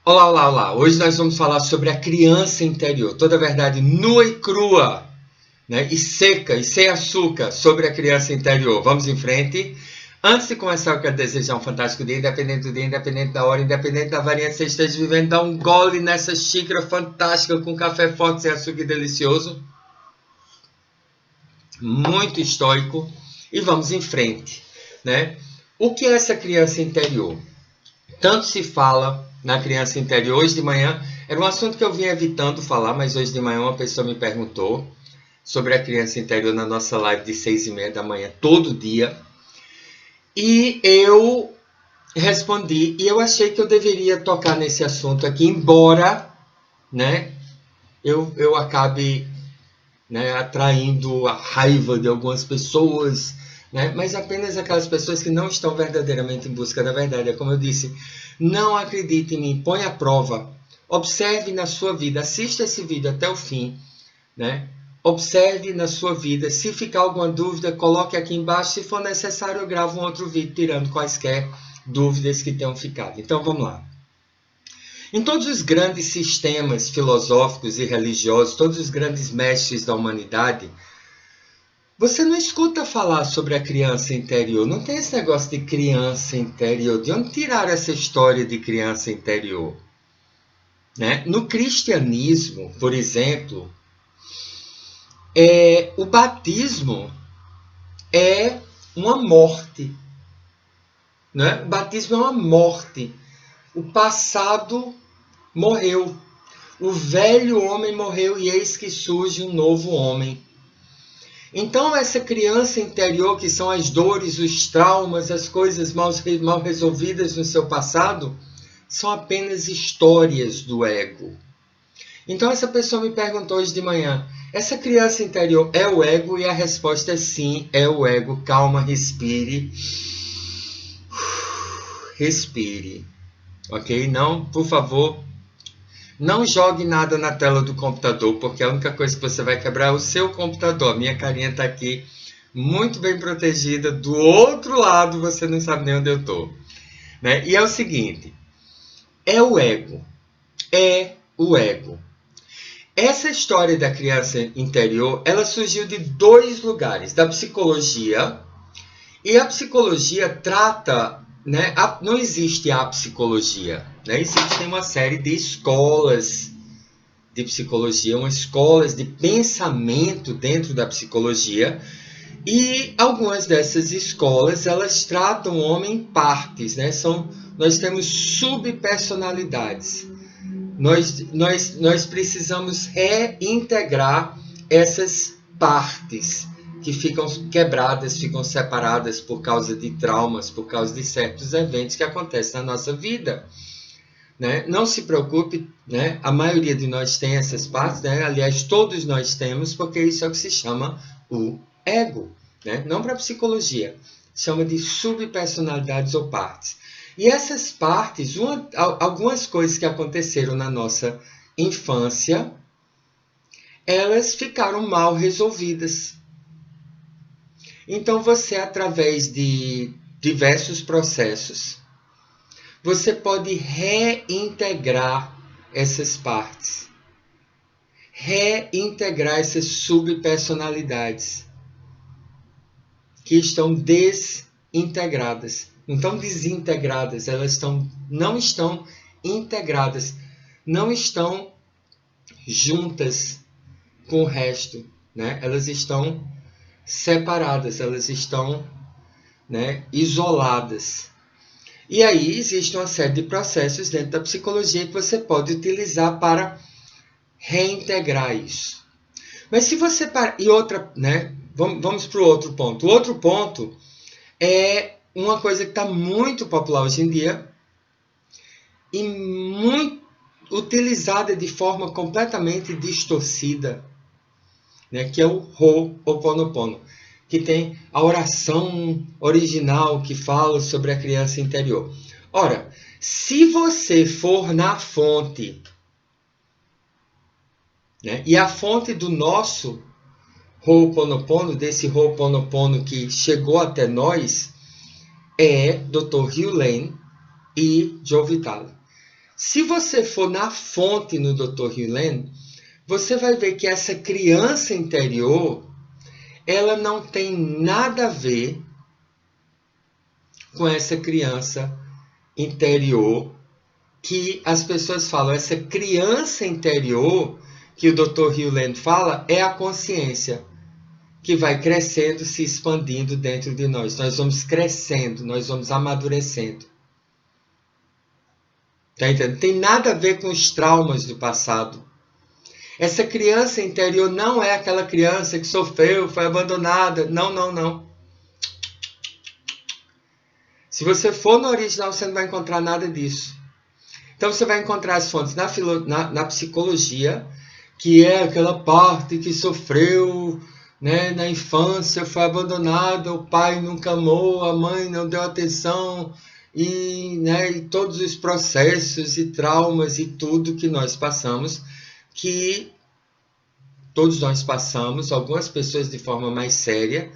Olá, olá, olá! Hoje nós vamos falar sobre a criança interior, toda a verdade nua e crua, né? E seca e sem açúcar sobre a criança interior. Vamos em frente. Antes de começar, eu quero desejar um fantástico dia, independente do dia, independente da hora, independente da variante que você esteja vivendo. Dá um gole nessa xícara fantástica com café forte, sem açúcar e delicioso. Muito estoico. E vamos em frente, né? O que é essa criança interior? Tanto se fala na criança interior. Hoje de manhã, era um assunto que eu vinha evitando falar, mas hoje de manhã uma pessoa me perguntou sobre a criança interior na nossa live de 6h30 da manhã, todo dia. E eu respondi, e eu achei que eu deveria tocar nesse assunto aqui, embora, né, eu acabe, né, atraindo a raiva de algumas pessoas, né, mas apenas aquelas pessoas que não estão verdadeiramente em busca da verdade. É como eu disse, não acredite em mim, põe à prova, observe na sua vida, assista esse vídeo até o fim, né? Observe na sua vida, se ficar alguma dúvida, coloque aqui embaixo, se for necessário eu gravo um outro vídeo tirando quaisquer dúvidas que tenham ficado. Então vamos lá. Em todos os grandes sistemas filosóficos e religiosos, todos os grandes mestres da humanidade, você não escuta falar sobre a criança interior. Não tem esse negócio de criança interior. De onde tiraram essa história de criança interior? Né? No cristianismo, por exemplo, o batismo é uma morte. Né? O batismo é uma morte. O passado morreu. O velho homem morreu e eis que surge um novo homem. Então, essa criança interior, que são as dores, os traumas, as coisas mal resolvidas no seu passado, são apenas histórias do ego. Então, essa pessoa me perguntou hoje de manhã, essa criança interior é o ego? E a resposta é sim, é o ego. Calma, respire. Respire. Ok? Não, por favor, não jogue nada na tela do computador, porque a única coisa que você vai quebrar é o seu computador. A minha carinha está aqui, muito bem protegida. Do outro lado, você não sabe nem onde eu estou. Né? E é o seguinte, é o ego. É o ego. Essa história da criança interior, ela surgiu de dois lugares, da psicologia. E a psicologia trata, né, não existe a psicologia, né? Existem uma série de escolas de psicologia, umas escolas de pensamento dentro da psicologia, e algumas dessas escolas, elas tratam o homem em partes, né? Nós temos subpersonalidades. Nós precisamos reintegrar essas partes que ficam quebradas, ficam separadas por causa de traumas, por causa de certos eventos que acontecem na nossa vida. Né? Não se preocupe, né? A maioria de nós tem essas partes, né? Aliás, todos nós temos, porque isso é o que se chama o ego. Né? Não para a psicologia, chama de subpersonalidades ou partes. E essas partes, algumas coisas que aconteceram na nossa infância, elas ficaram mal resolvidas. Então você, através de diversos processos, você pode reintegrar essas partes. Reintegrar essas subpersonalidades que estão desintegradas. Não estão desintegradas, elas não estão integradas, não estão juntas com o resto, né? Elas estão separadas, elas estão, né, isoladas. E aí existe uma série de processos dentro da psicologia que você pode utilizar para reintegrar isso. Mas se você... E outra, né? Vamos para o outro ponto. O outro ponto é uma coisa que está muito popular hoje em dia e muito utilizada de forma completamente distorcida, né? Que é o Ho'oponopono, que tem a oração original que fala sobre a criança interior. Ora, se você for na fonte, né? E a fonte do nosso Ho'oponopono, desse Ho'oponopono que chegou até nós, é Dr. Hugh Lane e Joe Vitale. Se você for na fonte no Dr. Hugh, você vai ver que essa criança interior, ela não tem nada a ver com essa criança interior que as pessoas falam. Essa criança interior que o Dr. Hugh fala é a consciência, que vai crescendo, se expandindo dentro de nós. Nós vamos crescendo, nós vamos amadurecendo. Tá entendendo? Tem nada a ver com os traumas do passado. Essa criança interior não é aquela criança que sofreu, foi abandonada. Não, não, não. Se você for no original, você não vai encontrar nada disso. Então você vai encontrar as fontes na psicologia, que é aquela parte que sofreu, né, na infância, foi abandonada, o pai nunca amou, a mãe não deu atenção, e todos os processos e traumas e tudo que nós passamos, que todos nós passamos, algumas pessoas de forma mais séria,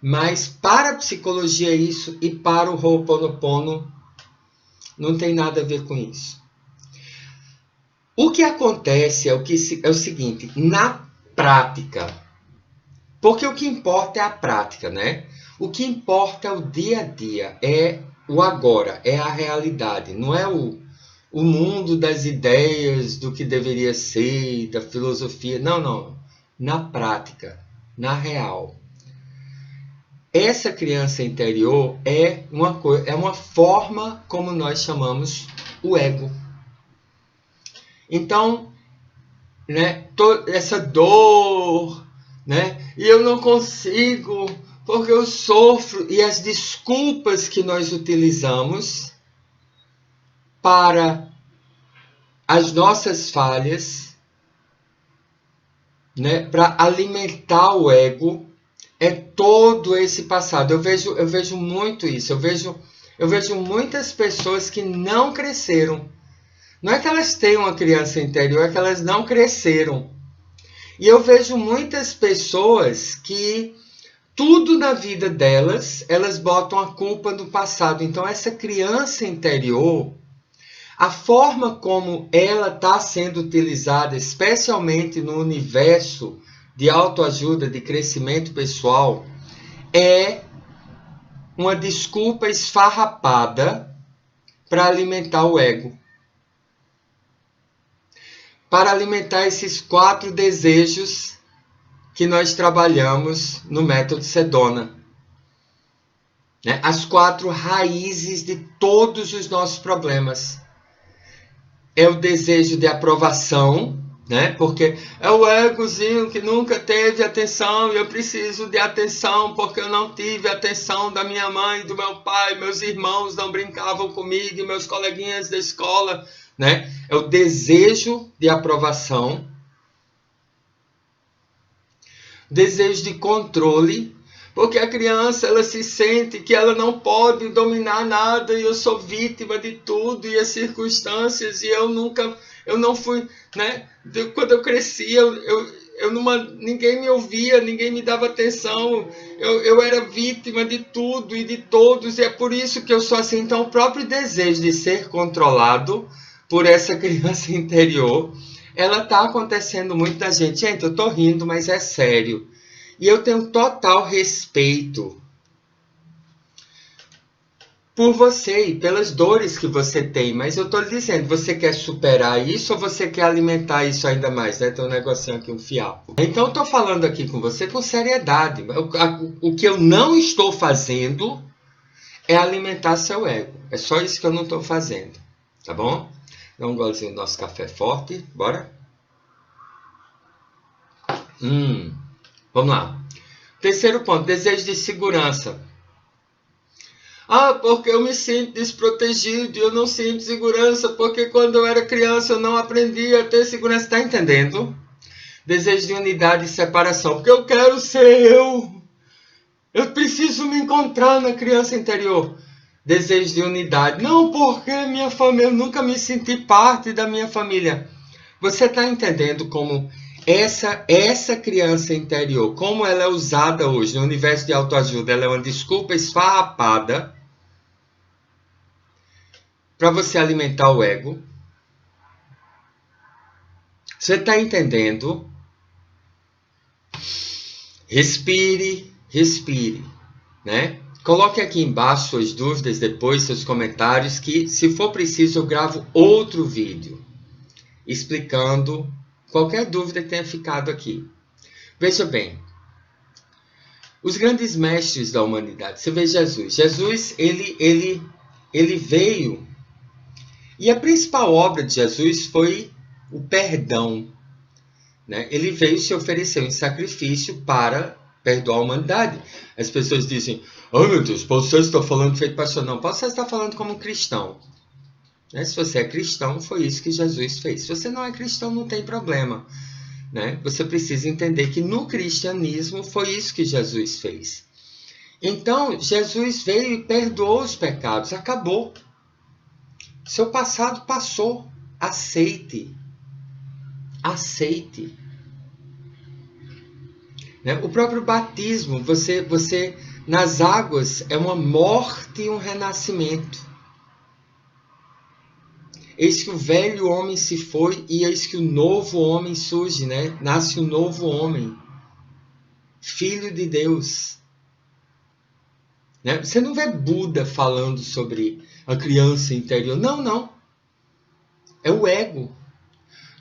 mas para a psicologia isso e para o Ho'oponopono não tem nada a ver com isso. O que acontece é o seguinte, na prática, porque o que importa é a prática, né? O que importa é o dia a dia, é o agora, é a realidade, não é o mundo das ideias, do que deveria ser, da filosofia, não, não. Na prática, na real. Essa criança interior é uma forma como nós chamamos o ego. Então, né, essa dor, né, e eu não consigo, porque eu sofro, e as desculpas que nós utilizamos para as nossas falhas, né, para alimentar o ego, é todo esse passado. Eu vejo muito isso. Eu vejo muitas pessoas que não cresceram. Não é que elas tenham uma criança interior, é que elas não cresceram. E eu vejo muitas pessoas que tudo na vida delas, elas botam a culpa no passado. Então essa criança interior, a forma como ela está sendo utilizada, especialmente no universo de autoajuda, de crescimento pessoal, é uma desculpa esfarrapada para alimentar o ego. Para alimentar esses 4 desejos que nós trabalhamos no método Sedona. Né? As 4 raízes de todos os nossos problemas. É o desejo de aprovação, né? Porque é o egozinho que nunca teve atenção e eu preciso de atenção porque eu não tive atenção da minha mãe, do meu pai, meus irmãos não brincavam comigo, meus coleguinhas da escola, né? É o desejo de aprovação, desejo de controle, porque a criança ela se sente que ela não pode dominar nada e eu sou vítima de tudo e as circunstâncias e eu não fui, né? Quando eu cresci, ninguém me ouvia, ninguém me dava atenção, eu era vítima de tudo e de todos e é por isso que eu sou assim. Então o próprio desejo de ser controlado por essa criança interior, ela está acontecendo muito da gente. Gente, eu estou rindo, mas é sério. E eu tenho total respeito por você e pelas dores que você tem. Mas eu estou lhe dizendo, você quer superar isso ou você quer alimentar isso ainda mais? Né? Tem um negocinho aqui, um fiapo. Então eu estou falando aqui com você com seriedade. O que eu não estou fazendo é alimentar seu ego. É só isso que eu não estou fazendo. Tá bom? Dá um golezinho do nosso café forte. Bora? Vamos lá. Terceiro ponto, desejo de segurança. Ah, porque eu me sinto desprotegido, eu não sinto segurança, porque quando eu era criança eu não aprendi a ter segurança. Está entendendo? Desejo de unidade e separação, porque eu quero ser eu. Eu preciso me encontrar na criança interior. Desejo de unidade. Não, porque minha família, eu nunca me senti parte da minha família. Você está entendendo como essa criança interior, como ela é usada hoje no universo de autoajuda? Ela é uma desculpa esfarrapada para você alimentar o ego. Você está entendendo? Respire, respire, né? Coloque aqui embaixo suas dúvidas depois, seus comentários, que se for preciso eu gravo outro vídeo explicando qualquer dúvida que tenha ficado aqui. Veja bem, os grandes mestres da humanidade, você vê Jesus. Jesus, ele veio, e a principal obra de Jesus foi o perdão, né? Ele veio se oferecer em sacrifício para perdoar a humanidade. As pessoas dizem, oh meu Deus, Paulo César está falando feito pastor. Não, Paulo César está falando como cristão. Né? Se você é cristão, foi isso que Jesus fez. Se você não é cristão, não tem problema. Né? Você precisa entender que no cristianismo foi isso que Jesus fez. Então, Jesus veio e perdoou os pecados. Acabou. Seu passado passou. Aceite. Aceite. Né? O próprio batismo, você nas águas, é uma morte e um renascimento. Eis que o velho homem se foi e eis que o novo homem surge, né? Nasce um novo homem, filho de Deus. Né? Você não vê Buda falando sobre a criança interior. Não, não. É o ego.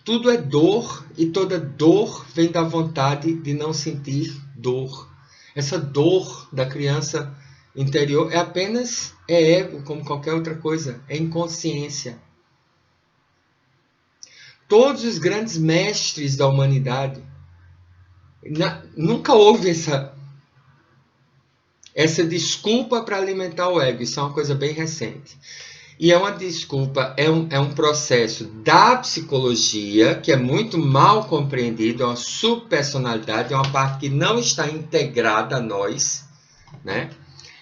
Tudo é dor e toda dor vem da vontade de não sentir dor. Essa dor da criança interior é ego, como qualquer outra coisa. É inconsciência. Todos os grandes mestres da humanidade, nunca houve essa desculpa para alimentar o ego. Isso é uma coisa bem recente. E é uma desculpa, é um processo da psicologia que é muito mal compreendido, é uma subpersonalidade, é uma parte que não está integrada a nós, né?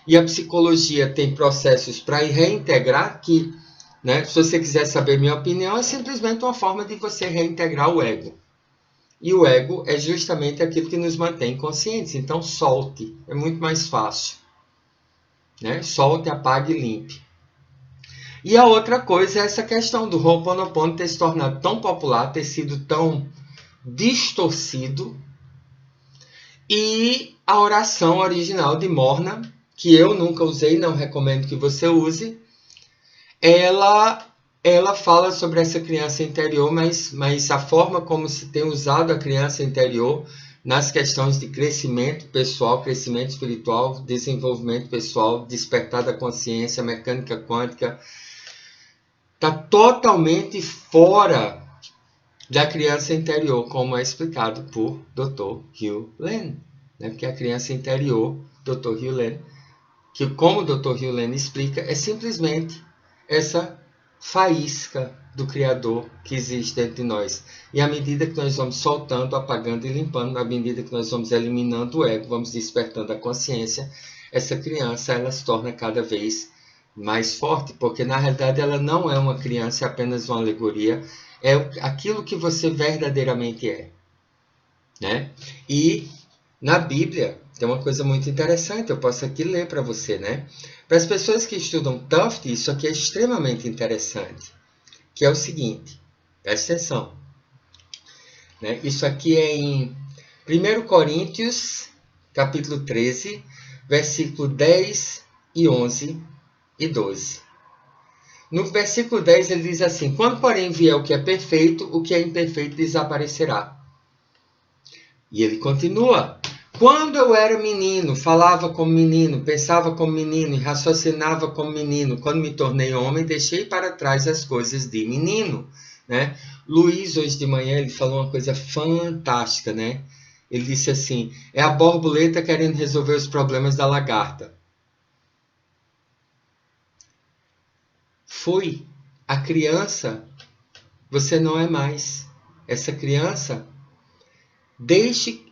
E a psicologia tem processos para reintegrar que, né, se você quiser saber minha opinião, é simplesmente uma forma de você reintegrar o ego. E o ego é justamente aquilo que nos mantém conscientes. Então, solte. É muito mais fácil. Né? Solte, apague e limpe. E a outra coisa é essa questão do Ho'oponopono ter se tornado tão popular, ter sido tão distorcido. E a oração original de Morna, que eu nunca usei, não recomendo que você use, ela fala sobre essa criança interior, mas a forma como se tem usado a criança interior nas questões de crescimento pessoal, crescimento espiritual, desenvolvimento pessoal, despertar da consciência, mecânica quântica, está totalmente fora da criança interior, como é explicado por Dr. Hugh Lane. Né? Porque a criança interior, Dr. Hugh Lane, que como o Dr. Hugh Lane explica, é simplesmente essa faísca do Criador que existe dentro de nós. E à medida que nós vamos soltando, apagando e limpando, à medida que nós vamos eliminando o ego, vamos despertando a consciência, essa criança ela se torna cada vez mais forte, porque na realidade ela não é uma criança, é apenas uma alegoria, é aquilo que você verdadeiramente é. Né? E na Bíblia tem uma coisa muito interessante, eu posso aqui ler para você, né? Para as pessoas que estudam Tufte, isso aqui é extremamente interessante, que é o seguinte, presta atenção. Né? Isso aqui é em 1 Coríntios, capítulo 13, versículo 10 e 11 e 12. No versículo 10 ele diz assim, quando porém vier o que é perfeito, o que é imperfeito desaparecerá. E ele continua, quando eu era menino, falava como menino, pensava como menino e raciocinava como menino. Quando me tornei homem, deixei para trás as coisas de menino. Né? Luiz, hoje de manhã, ele falou uma coisa fantástica. Né? Ele disse assim, é a borboleta querendo resolver os problemas da lagarta. Foi. A criança, você não é mais. Essa criança,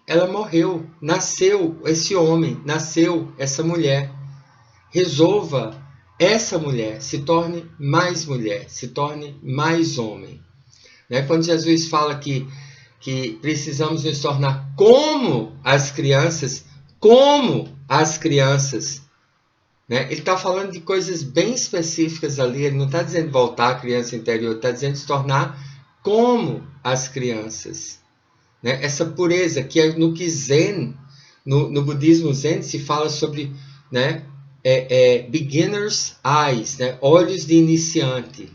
ela morreu, nasceu esse homem, nasceu essa mulher. Resolva essa mulher, se torne mais mulher, se torne mais homem. Né? Quando Jesus fala que precisamos nos tornar como as crianças, né? Ele está falando de coisas bem específicas ali, ele não está dizendo voltar à criança interior, está dizendo se tornar como as crianças. Né? Essa pureza, que é no que Zen, no budismo Zen, se fala sobre, né, beginner's eyes, né? Olhos de iniciante.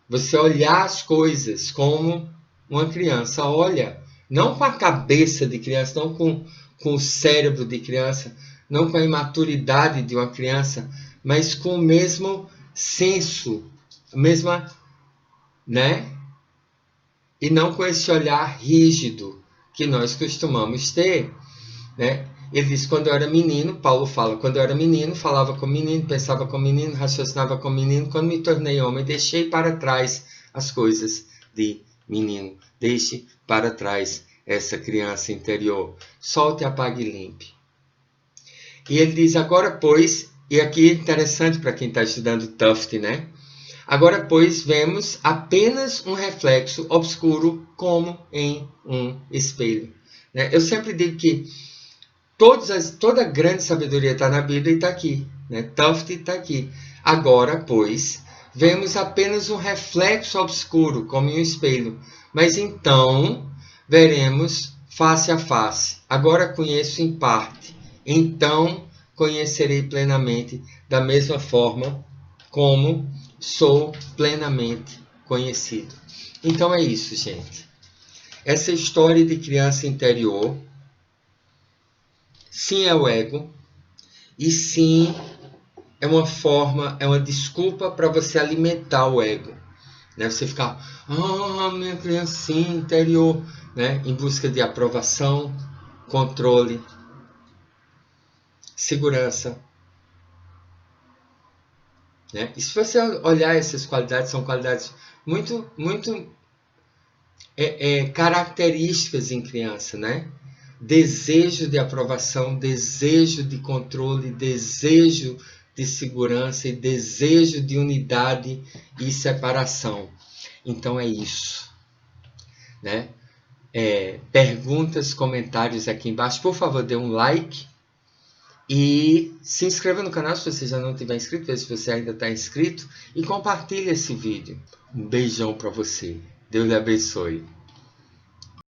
Você olhar as coisas como uma criança olha, não com a cabeça de criança, não com o cérebro de criança, não com a imaturidade de uma criança, mas com o mesmo senso, a mesma, né? E não com esse olhar rígido que nós costumamos ter, né? Ele diz, quando eu era menino, Paulo fala, quando eu era menino, falava como menino, pensava como menino, raciocinava como menino, quando me tornei homem, deixei para trás as coisas de menino. Deixe para trás essa criança interior. Solte, apague e limpe. E ele diz, agora pois, e aqui é interessante para quem está estudando Tufte, né? Agora pois, vemos apenas um reflexo obscuro como em um espelho. Né? Eu sempre digo que toda grande sabedoria está na Bíblia e está aqui. Né? Tufte está aqui. Agora, pois, vemos apenas um reflexo obscuro, como em um espelho. Mas então, veremos face a face. Agora conheço em parte. Então, conhecerei plenamente, da mesma forma como sou plenamente conhecido. Então é isso, gente. Essa história de criança interior, sim, é o ego, e sim é uma forma, é uma desculpa para você alimentar o ego. Né? Você ficar, minha criancinha interior, né? Em busca de aprovação, controle, segurança. Né? E se você olhar essas qualidades, são qualidades muito, muito características em criança, né? Desejo de aprovação, desejo de controle, desejo de segurança e desejo de unidade e separação. Então é isso, né? Perguntas, comentários aqui embaixo. Por favor, dê um like e se inscreva no canal se você já não tiver inscrito, veja se você ainda está inscrito, e compartilhe esse vídeo. Um beijão para você. Deus lhe abençoe.